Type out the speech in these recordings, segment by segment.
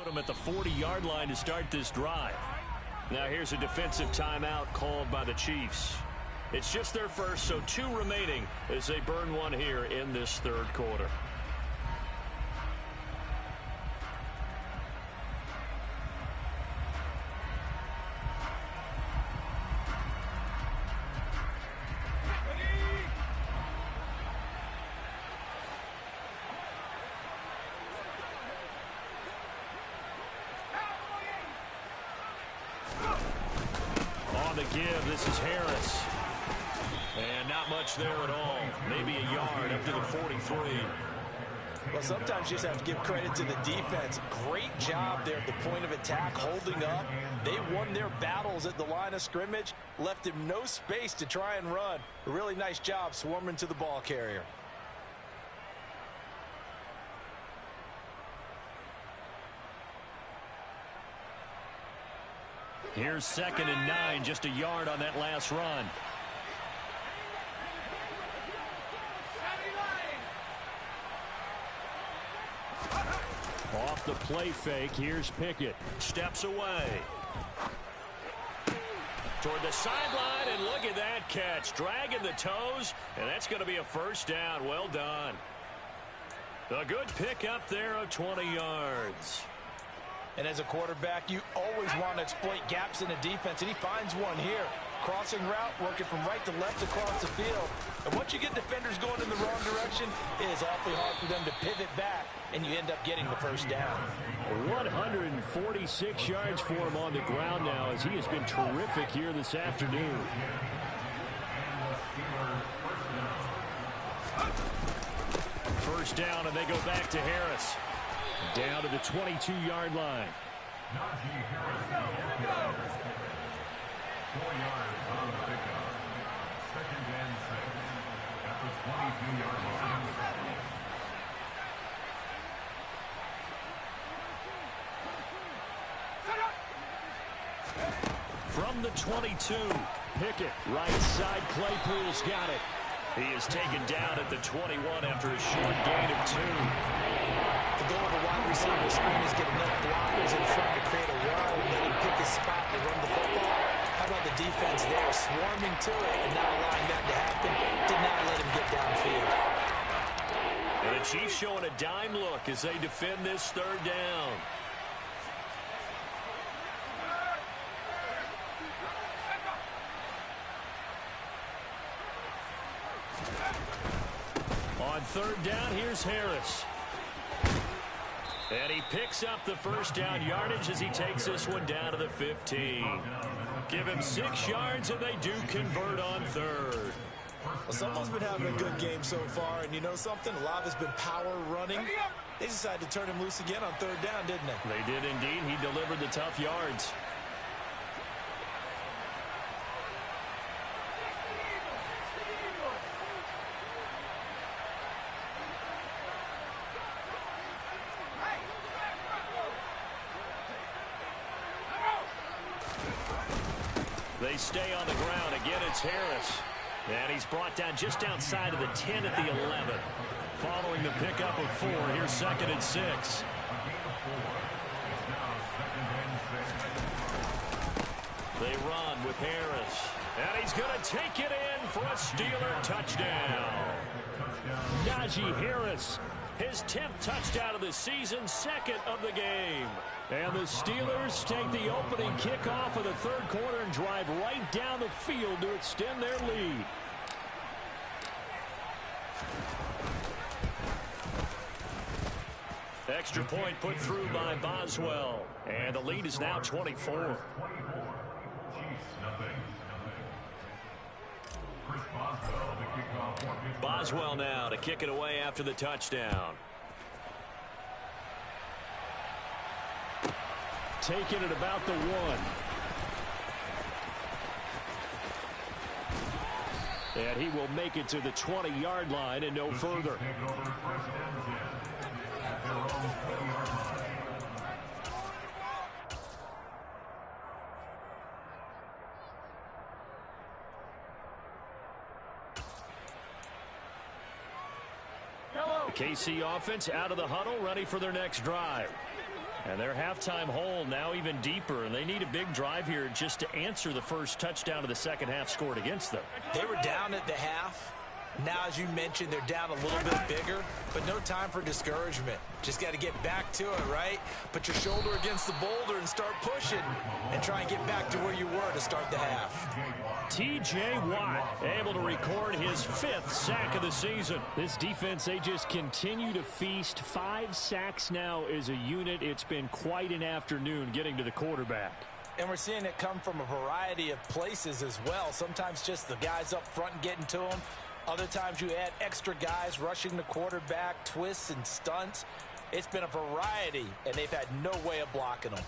Put them at the 40-yard line to start this drive. Now here's a defensive timeout called by the Chiefs. It's just their first, so 2 remaining as they burn one here in this third quarter. On the give, this is Harris. And not much there at all. Maybe a yard up to the 43. Well, sometimes you just have to give credit to the defense. Great job there at the point of attack, holding up. They won their battles at the line of scrimmage, left him no space to try and run. A really nice job swarming to the ball carrier. Here's 2nd and 9, just a yard on that last run. Off the play fake, here's Pickett. Steps away. Toward the sideline, and look at that catch. Dragging the toes, and that's going to be a first down. Well done. A good pick up there of 20 yards. And as a quarterback, you always want to exploit gaps in the defense, and he finds one here. Crossing route, working from right to left across the field. And once you get defenders going in the wrong direction, it is awfully hard for them to pivot back, and you end up getting the first down. 146 yards for him on the ground now, as he has been terrific here this afternoon. First down, and they go back to Harris. Down to the 22-yard line. 4 yards on the pickup. 2nd and 6 at the 22-yard line. From the 22, Pickett, right side, Claypool's got it. He is taken down at the 21 after a short gain of 2. The goal of a wide receiver screen is get enough blockers in front to create a wall and let him pick his spot to run the football. How about the defense there, swarming to it and not allowing that to happen? Did not let him get downfield. And the Chiefs showing a dime look as they defend this 3rd down. On 3rd down, here's Harris. And he picks up the first down yardage as he takes this one down to the 15. Give him 6 yards, and they do convert on 3rd. Well, someone's been having a good game so far, and you know something? A lot has been power running. They decided to turn him loose again on 3rd down, didn't they? They did indeed. He delivered the tough yards. They stay on the ground. Again, it's Harris. And he's brought down just outside of the 10 at the 11. Following the pickup of 4, here's 2nd and 6. They run with Harris. And he's going to take it in for a Steeler touchdown. Najee Harris, his 10th touchdown of the season, 2nd of the game. And the Steelers take the opening kickoff of the 3rd quarter and drive right down the field to extend their lead. Extra point put through by Boswell. And the lead is now 24. Boswell now to kick it away after the touchdown. Taking it about the 1. And he will make it to the 20-yard line and no further. The KC offense out of the huddle, ready for their next drive. And their halftime hole now even deeper, and they need a big drive here just to answer the first touchdown of the second half scored against them. They were down at the half. Now, as you mentioned, they're down a little bit bigger, but no time for discouragement. Just got to get back to it, right? Put your shoulder against the boulder and start pushing and try and get back to where you were to start the half. T.J. Watt able to record his 5th sack of the season. This defense, they just continue to feast. 5 sacks now as a unit. It's been quite an afternoon getting to the quarterback. And we're seeing it come from a variety of places as well. Sometimes just the guys up front getting to them. Other times you add extra guys rushing the quarterback, twists and stunts. It's been a variety, and they've had no way of blocking them.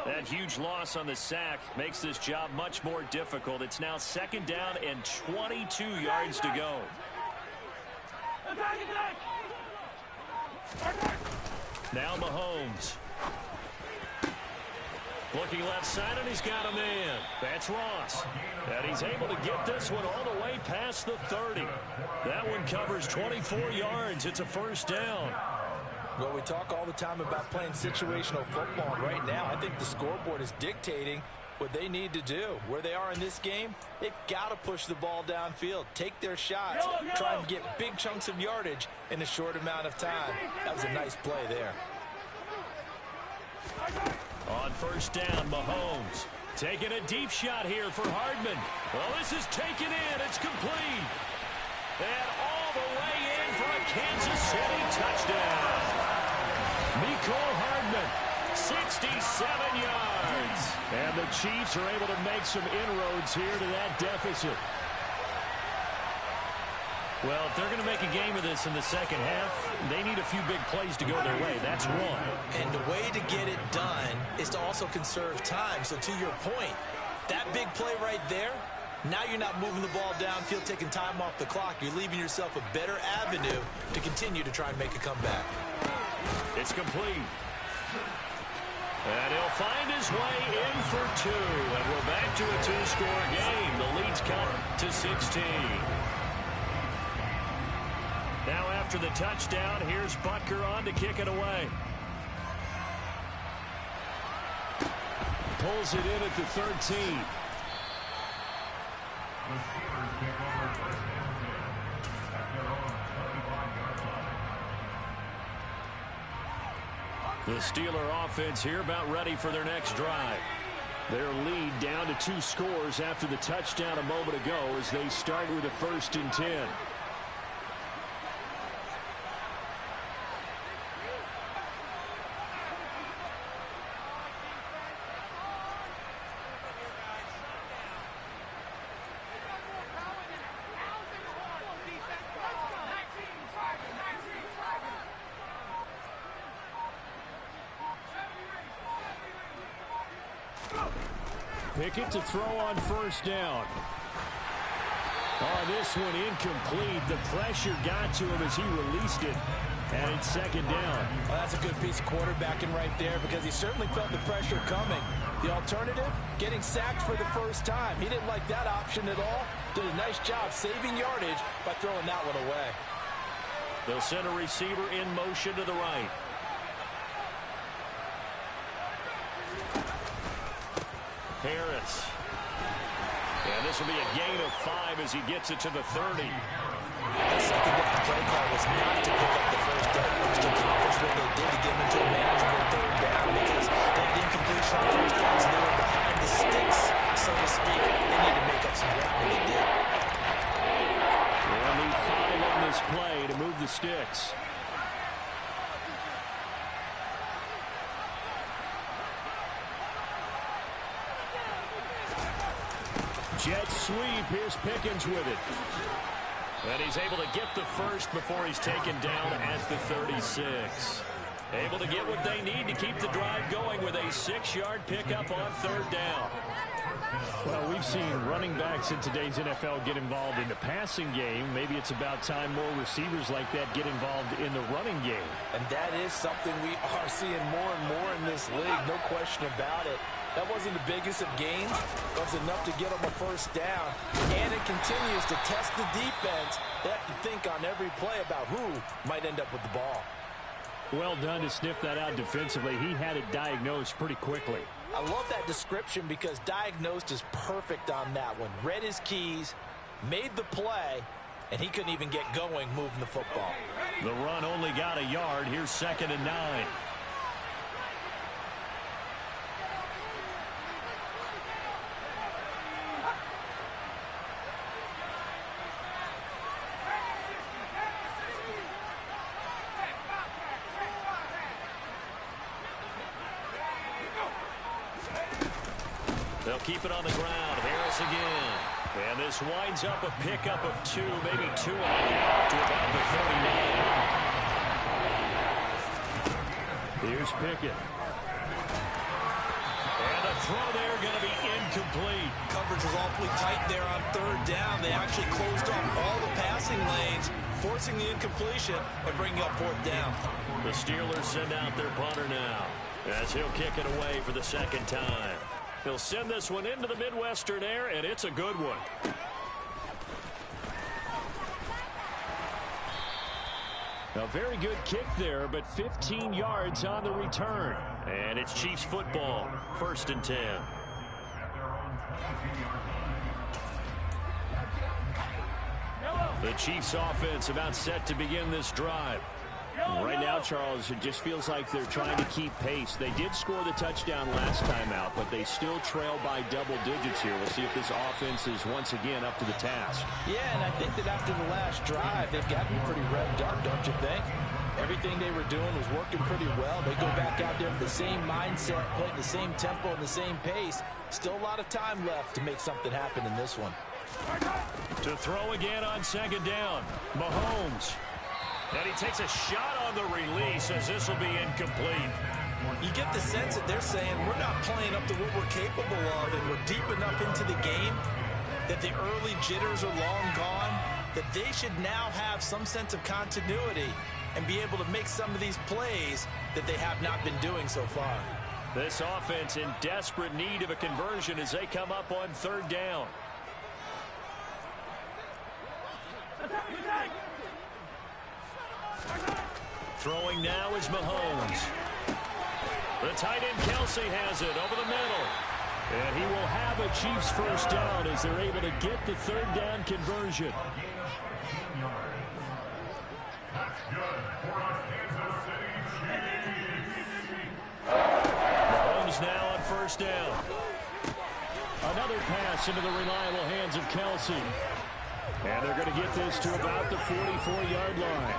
That huge loss on the sack makes this job much more difficult. It's now 2nd down and 22 yards to go. Now Mahomes. Looking left side, and he's got a man. That's Ross. And he's able to get this one all the way past the 30. That one covers 24 yards. It's a 1st down. Well, we talk all the time about playing situational football. Right now, I think the scoreboard is dictating what they need to do. Where they are in this game, they've got to push the ball downfield, take their shots, try and get big chunks of yardage in a short amount of time. That was a nice play there. On 1st down, Mahomes taking a deep shot here for Hardman. Well, this is taken in. It's complete. And all the way in for a Kansas City touchdown. Mecole Hardman, 67 yards. And the Chiefs are able to make some inroads here to that deficit. Well, if they're going to make a game of this in the second half, they need a few big plays to go their way. That's one. And the way to get it done is to also conserve time. So to your point, that big play right there, now you're not moving the ball downfield, taking time off the clock. You're leaving yourself a better avenue to continue to try and make a comeback. It's complete. And he'll find his way in for 2. And we're back to a 2-score game. The lead's cut to 16. Now after the touchdown, here's Butker on to kick it away. Pulls it in at the 13. The Steelers take over 1st and 10 at their own 25-yard line. The Steeler offense here about ready for their next drive. Their lead down to 2 scores after the touchdown a moment ago as they start with a 1st and 10. Pickett to throw on 1st down. Oh, this one incomplete. The pressure got to him as he released it. And it's 2nd down. Well, that's a good piece of quarterbacking right there because he certainly felt the pressure coming. The alternative, getting sacked for the first time. He didn't like that option at all. Did a nice job saving yardage by throwing that one away. They'll send a receiver in motion to the right. Harris. And this will be a gain of 5 as he gets it to the 30. The second down play call was not to pick up the 1st down. It was to accomplish what they did to get into a manageable 3rd down because they had incompletion on 1st downs and they were behind the sticks, so to speak. They need to make up some ground, and they did. They'll need 5 on this play to move the sticks. Jet sweep. Here's Pickens with it. And he's able to get the 1st before he's taken down at the 36. Able to get what they need to keep the drive going with a 6-yard pickup on 3rd down. Well, we've seen running backs in today's NFL get involved in the passing game. Maybe it's about time more receivers like that get involved in the running game. And that is something we are seeing more and more in this league, no question about it. That wasn't the biggest of gains, but it's enough to get them a first down. And it continues to test the defense. They have to think on every play about who might end up with the ball. Well done to sniff that out defensively. He had it diagnosed pretty quickly. I love that description because diagnosed is perfect on that one. Read his keys, made the play, and he couldn't even get going moving the football. The run only got a yard. Here's 2nd and 9. They'll keep it on the ground. Harris again. And this winds up a pickup of 2, maybe 2.5 to about the 49. Here's Pickett. And the throw there going to be incomplete. Coverage was awfully tight there on 3rd down. They actually closed off all the passing lanes, forcing the incompletion and bringing up 4th down. The Steelers send out their punter now as he'll kick it away for the 2nd time. He'll send this one into the Midwestern air, and it's a good one. A very good kick there, but 15 yards on the return. And it's Chiefs football, 1st and 10. The Chiefs offense about set to begin this drive. Right now, Charles, it just feels like they're trying to keep pace. They did score the touchdown last time out, but they still trail by double digits here. We'll see if this offense is once again up to the task. Yeah, and I think that after the last drive, they've got to be pretty revved up, don't you think? Everything they were doing was working pretty well. They go back out there with the same mindset, playing the same tempo and the same pace. Still a lot of time left to make something happen in this one. To throw again on 2nd down, Mahomes. And he takes a shot on the release as this will be incomplete. You get the sense that they're saying we're not playing up to what we're capable of, and we're deep enough into the game that the early jitters are long gone, that they should now have some sense of continuity and be able to make some of these plays that they have not been doing so far. This offense in desperate need of a conversion as they come up on 3rd down. Throwing now is Mahomes. The tight end Kelsey has it over the middle. And he will have a Chiefs first down as they're able to get the 3rd down conversion. Mahomes now on 1st down. Another pass into the reliable hands of Kelsey. And they're going to get this to about the 44-yard line.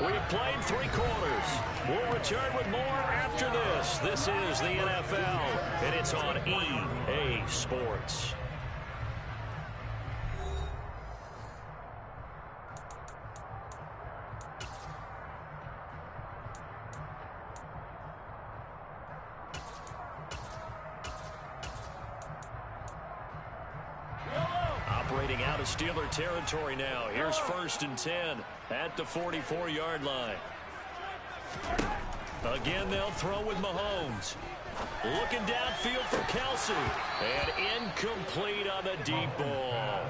We've played 3 quarters. We'll return with more after this. This is the NFL, and it's on EA Sports. Operating out of Steeler territory now. Here's 1st and 10 at the 44-yard line. Again, they'll throw with Mahomes. Looking downfield for Kelsey. And incomplete on the deep ball.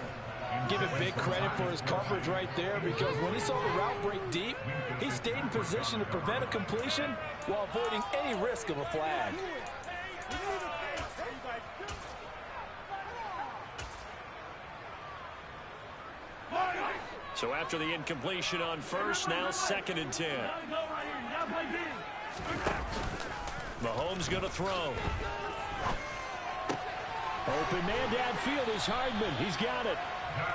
Give it big credit for his coverage right there, because when he saw the route break deep, he stayed in position to prevent a completion while avoiding any risk of a flag. So after the incompletion on 1st, now 2nd and 10. Mahomes going to throw. Open man downfield is Hardman. He's got it.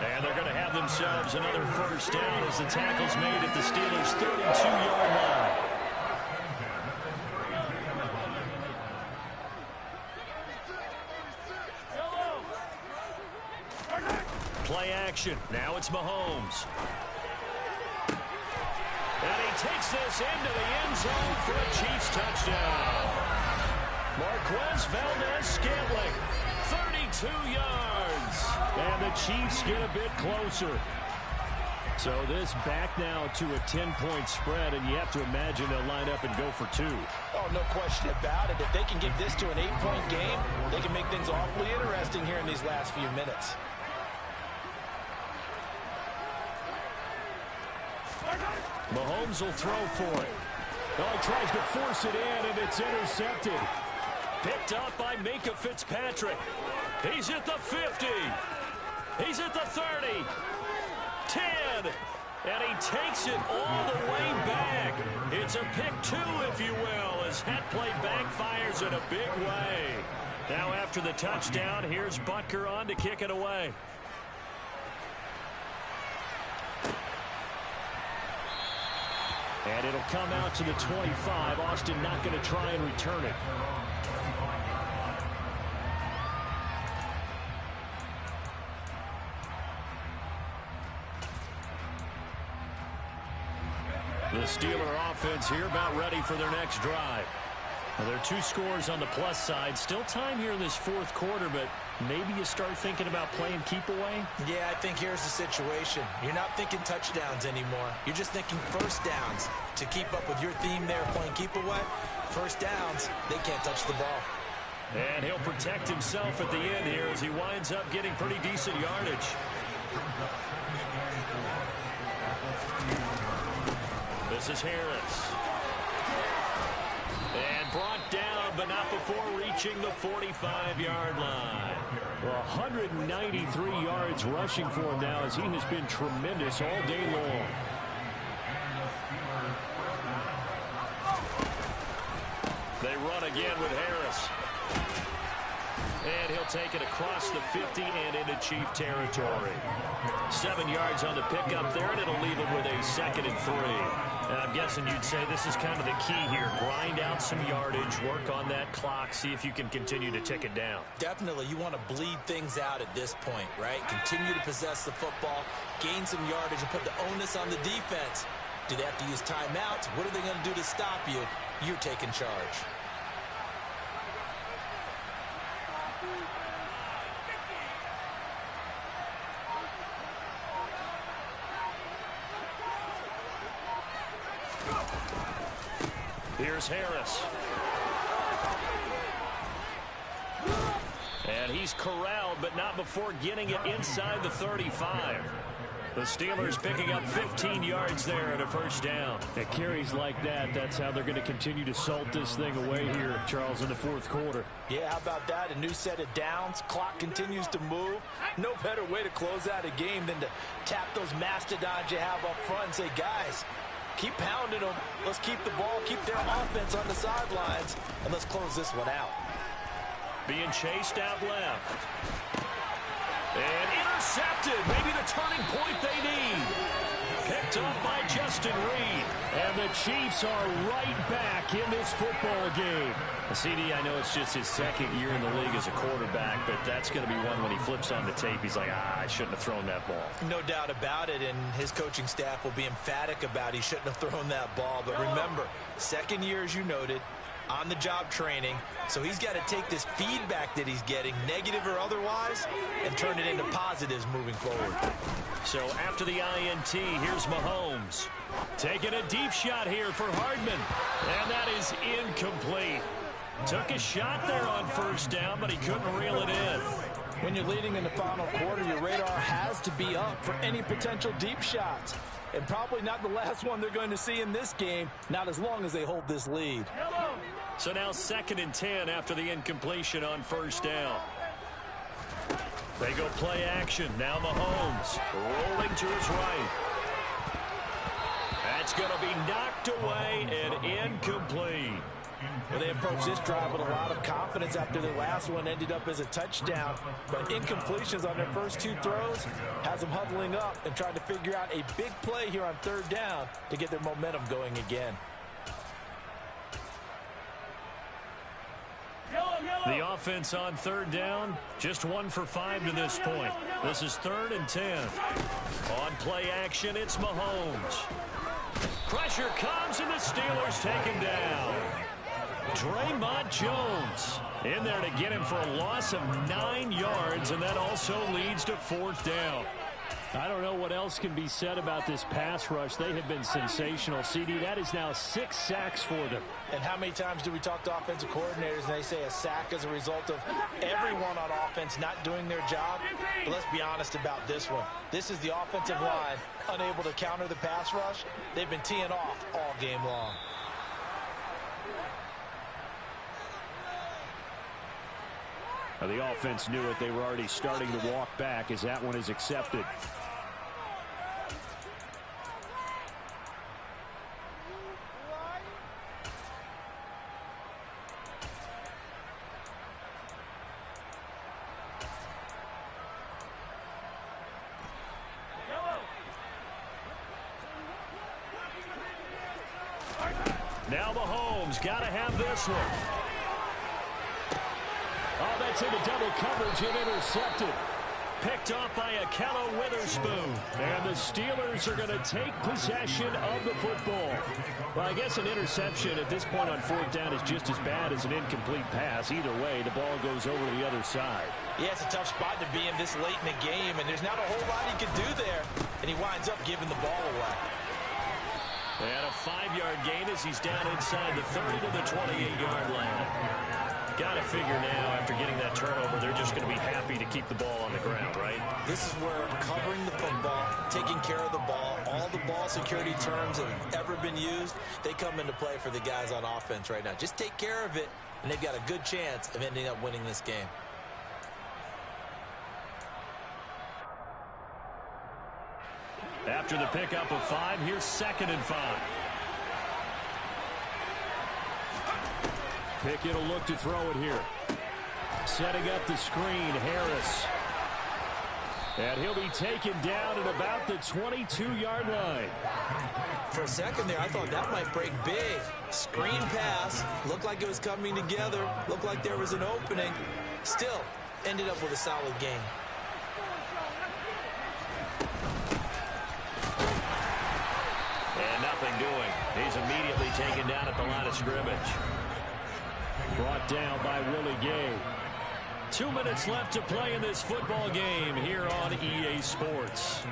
And they're going to have themselves another first down as the tackle's made at the Steelers' 32-yard line. Play action. Now it's Mahomes. And he takes this into the end zone for a Chiefs touchdown. Marquez Valdez-Scantling, 32 yards. And the Chiefs get a bit closer. So this back now to a 10-point spread, and you have to imagine they'll line up and go for 2. Oh, no question about it. If they can get this to an 8-point game, they can make things awfully interesting here in these last few minutes. Mahomes will throw for it. Oh, he tries to force it in, and it's intercepted. Picked up by Minka Fitzpatrick. He's at the 50. He's at the 30. 10. And he takes it all the way back. It's a pick 2, if you will, as that play backfires in a big way. Now after the touchdown, here's Butker on to kick it away. And it'll come out to the 25. Austin not going to try and return it. The Steeler offense here about ready for their next drive. Well, there are 2 scores on the plus side. Still time here in this fourth quarter, but maybe you start thinking about playing keep away? Yeah, I think here's the situation. You're not thinking touchdowns anymore. You're just thinking first downs. To keep up with your theme there, playing keep away, first downs, they can't touch the ball. And he'll protect himself at the end here as he winds up getting pretty decent yardage. This is Harris. And brought down, but not before reaching the 45-yard line. Well, 193 yards rushing for him now as he has been tremendous all day long. They run again with Harris. And he'll take it across the 50 and into Chief territory. 7 yards on the pickup there, and it'll leave him with a 2nd and 3. And I'm guessing you'd say this is kind of the key here. Grind out some yardage, work on that clock, see if you can continue to tick it down. Definitely, you want to bleed things out at this point, right? Continue to possess the football, gain some yardage, and put the onus on the defense. Do they have to use timeouts? What are they going to do to stop you? You're taking charge. Here's Harris. And he's corralled, but not before getting it inside the 35. The Steelers picking up 15 yards there and a first down. At carries like that, that's how they're going to continue to salt this thing away here, Charles, in the fourth quarter. Yeah, how about that? A new set of downs. Clock continues to move. No better way to close out a game than to tap those mastodons you have up front and say, guys, keep pounding them. Let's keep the ball, keep their offense on the sidelines, and let's close this one out. Being chased out left. And intercepted. Maybe the turning point they need. Picked up by Justin Reed. And the Chiefs are right back in this football game. CD, I know it's just his 2nd year in the league as a quarterback, but that's going to be one when he flips on the tape. He's like, I shouldn't have thrown that ball. No doubt about it, and his coaching staff will be emphatic about he shouldn't have thrown that ball. But remember, 2nd year, as you noted, on-the-job training, so he's got to take this feedback that he's getting, negative or otherwise, and turn it into positives moving forward. So after the INT, here's Mahomes. Taking a deep shot here for Hardman, and that is incomplete. Took a shot there on first down, but he couldn't reel it in. When you're leading in the final quarter, your radar has to be up for any potential deep shots. And probably not the last one they're going to see in this game, not as long as they hold this lead. So now 2nd and 10 after the incompletion on first down. They go play action. Now Mahomes rolling to his right. That's going to be knocked away and incomplete. Well, they approached this drive with a lot of confidence after their last one ended up as a touchdown. But incompletions on their first 2 throws has them huddling up and trying to figure out a big play here on 3rd down to get their momentum going again. The offense on 3rd down, just 1 for 5 to this point. This is 3rd and 10. On play action, it's Mahomes. Pressure comes, and the Steelers take him down. Draymond Jones in there to get him for a loss of 9 yards, and that also leads to 4th down. I don't know what else can be said about this pass rush. They have been sensational. CD, that is now 6 sacks for them. And how many times do we talk to offensive coordinators and they say a sack as a result of everyone on offense not doing their job? But let's be honest about this one. This is the offensive line unable to counter the pass rush. They've been teeing off all game long. Now, the offense knew it. They were already starting to walk back as that one is accepted. Now Mahomes got to have this one. Oh, that's into double coverage and intercepted. Picked off by Akello Witherspoon. And the Steelers are going to take possession of the football. Well, I guess an interception at this point on 4th down is just as bad as an incomplete pass. Either way, the ball goes over to the other side. Yeah, it's a tough spot to be in this late in the game, and there's not a whole lot he can do there. And he winds up giving the ball away. And a 5-yard gain as he's down inside the 30 to the 28-yard line. Got to figure now, after getting that turnover, they're just going to be happy to keep the ball on the ground, right? This is where covering the football, taking care of the ball, all the ball security terms that have ever been used, they come into play for the guys on offense right now. Just take care of it, and they've got a good chance of ending up winning this game. After the pickup of 5, here's 2nd and 5. Pickett will look to throw it here. Setting up the screen, Harris. And he'll be taken down at about the 22-yard line. For a second there, I thought that might break big. Screen pass, looked like it was coming together, looked like there was an opening. Still, ended up with a solid game. And nothing doing. He's immediately taken down at the line of scrimmage. Brought down by Willie Gay. 2 minutes left to play in this football game here on EA Sports.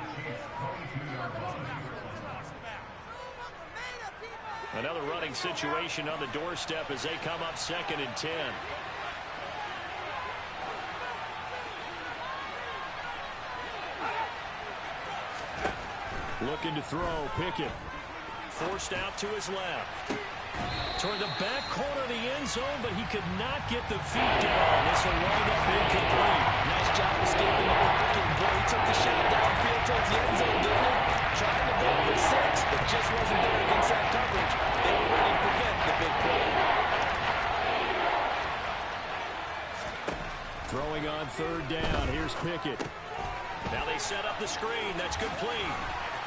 Another running situation on the doorstep as they come up 2nd and 10. Looking to throw, Pickett. Forced out to his left. Toward the back corner of the end zone, but he could not get the feet down. This will wind up incomplete. Nice job escaping the pocket. Boy, he took the shot downfield towards the end zone, didn't he? Trying to go for 6, but just wasn't there against that coverage. They were ready to prevent the big play. Throwing on 3rd down. Here's Pickett. Now they set up the screen. That's complete.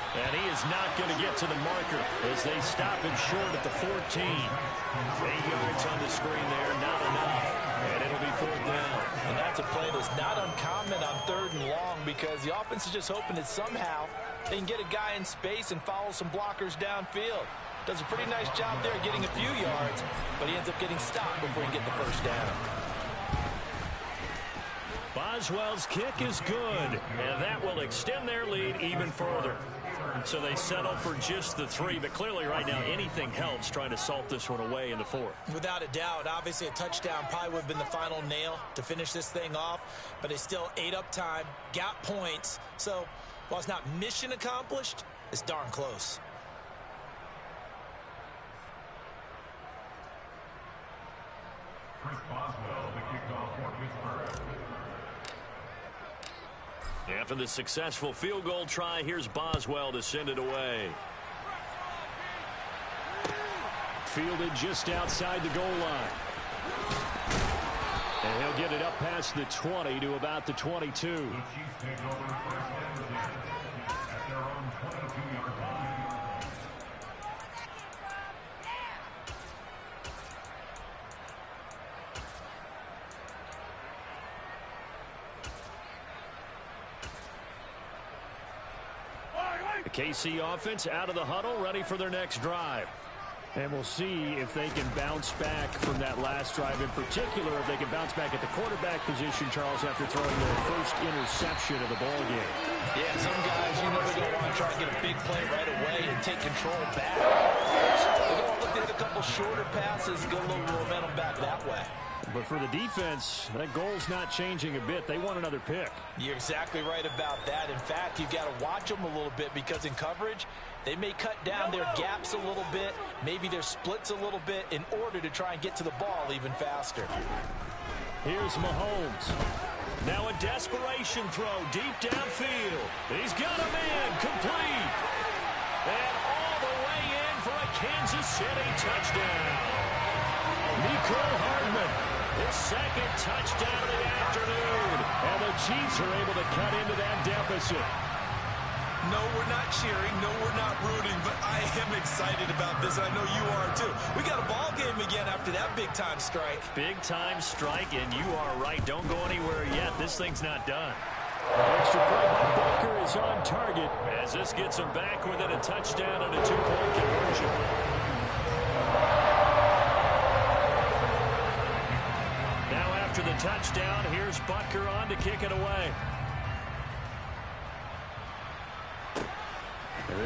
And he is not going to get to the marker as they stop him short at the 14. 8 yards on the screen there, not enough. And it'll be 4th down. And that's a play that's not uncommon on 3rd and long because the offense is just hoping that somehow they can get a guy in space and follow some blockers downfield. Does a pretty nice job there getting a few yards, but he ends up getting stopped before he can get the 1st down. Boswell's kick is good, and that will extend their lead even further. So they settle for just the 3, but clearly right now anything helps trying to salt this one away in the 4th. Without a doubt, obviously a touchdown probably would have been the final nail to finish this thing off, but they still ate up time, got points. So while it's not mission accomplished, it's darn close. Chris Boswell, the kickoff for Pittsburgh. After the successful field goal try, here's Boswell to send it away. Fielded just outside the goal line. And he'll get it up past the 20 to about the 22. The Chiefs take over 1st and 10 at their own 22-yard line. The KC offense out of the huddle, ready for their next drive. And we'll see if they can bounce back from that last drive. In particular, if they can bounce back at the quarterback position, Charles, after throwing their first interception of the ball game. Yeah, some guys, you know, they're going to want to try to get a big play right away and take control back. They're going to look to hit a couple shorter passes, get a little momentum back that way. But for the defense, that goal's not changing a bit. They want another pick. You're exactly right about that. In fact, you've got to watch them a little bit because in coverage, they may cut down their gaps a little bit, maybe their splits a little bit in order to try and get to the ball even faster. Here's Mahomes. Now a desperation throw deep downfield. He's got a man complete. And all the way in for a Kansas City touchdown. Nicole Hardman, his second touchdown of the afternoon. And the Chiefs are able to cut into that deficit. No, we're not cheering. No, we're not rooting. But I am excited about this. I know you are, too. We got a ball game again after that big-time strike. Big-time strike, and you are right. Don't go anywhere yet. This thing's not done. Extra play by Booker is on target as this gets him back within a touchdown and a two-point conversion. Now after the touchdown, here's Butker on to kick it away.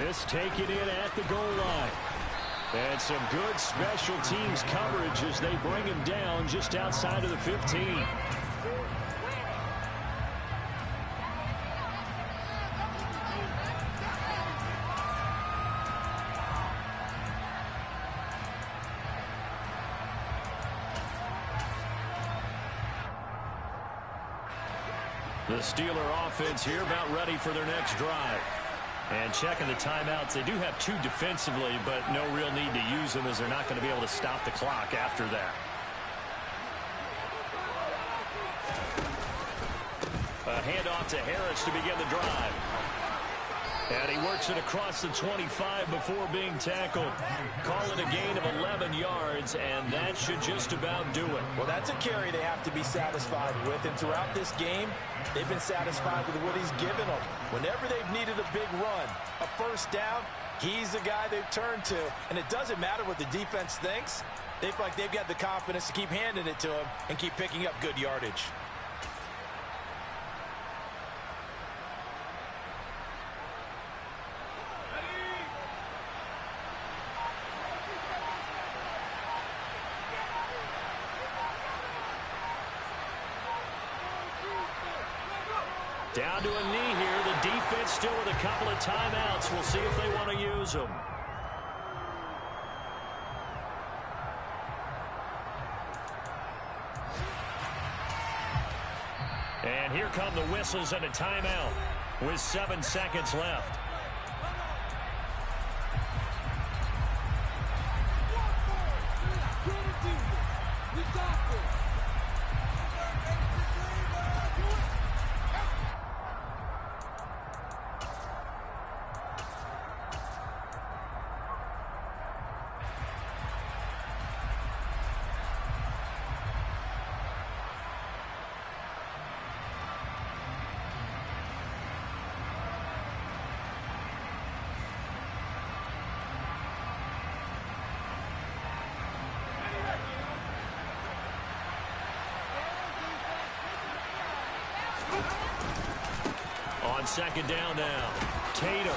This taken in at the goal line. And some good special teams coverage as they bring him down just outside of the 15. The Steeler offense here about ready for their next drive. And checking the timeouts, they do have two defensively, but no real need to use them as they're not going to be able to stop the clock after that. A handoff to Harris to begin the drive. And he works it across the 25 before being tackled. Call it a gain of 11 yards, and that should just about do it. Well, that's a carry they have to be satisfied with. And throughout this game, they've been satisfied with what he's given them. Whenever they've needed a big run, a first down, he's the guy they've turned to. And it doesn't matter what the defense thinks. They feel like they've got the confidence to keep handing it to him and keep picking up good yardage. Down to a knee here. The defense still with a couple of timeouts. We'll see if they want to use them. And here come the whistles and a timeout with 7 seconds left. On second down now, Tatum.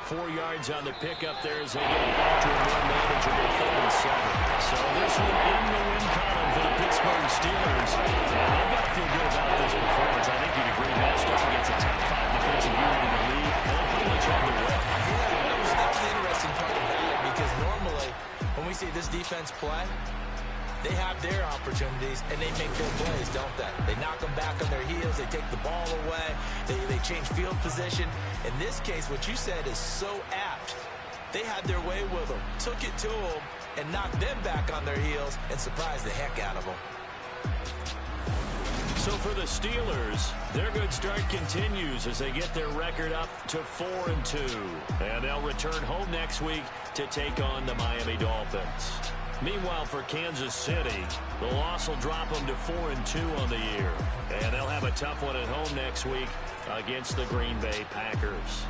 4 yards on the pickup there as they get it back to a more manageable 3rd and 7. So this one in the win column for the Pittsburgh Steelers. And they've got to feel good about this performance. I think you'd agree matched up against a top 5 defensive unit in the league. They'll pretty much have their way. Yeah, that's the interesting part about it because normally when we see this defense play, they have their opportunities, and they make their plays, don't they? They knock them back on their heels. They take the ball away. They change field position. In this case, what you said is so apt. They had their way with them, took it to them, and knocked them back on their heels and surprised the heck out of them. So for the Steelers, their good start continues as they get their record up to 4-2. And they'll return home next week to take on the Miami Dolphins. Meanwhile, for Kansas City, the loss will drop them to 4-2 on the year. And they'll have a tough one at home next week against the Green Bay Packers.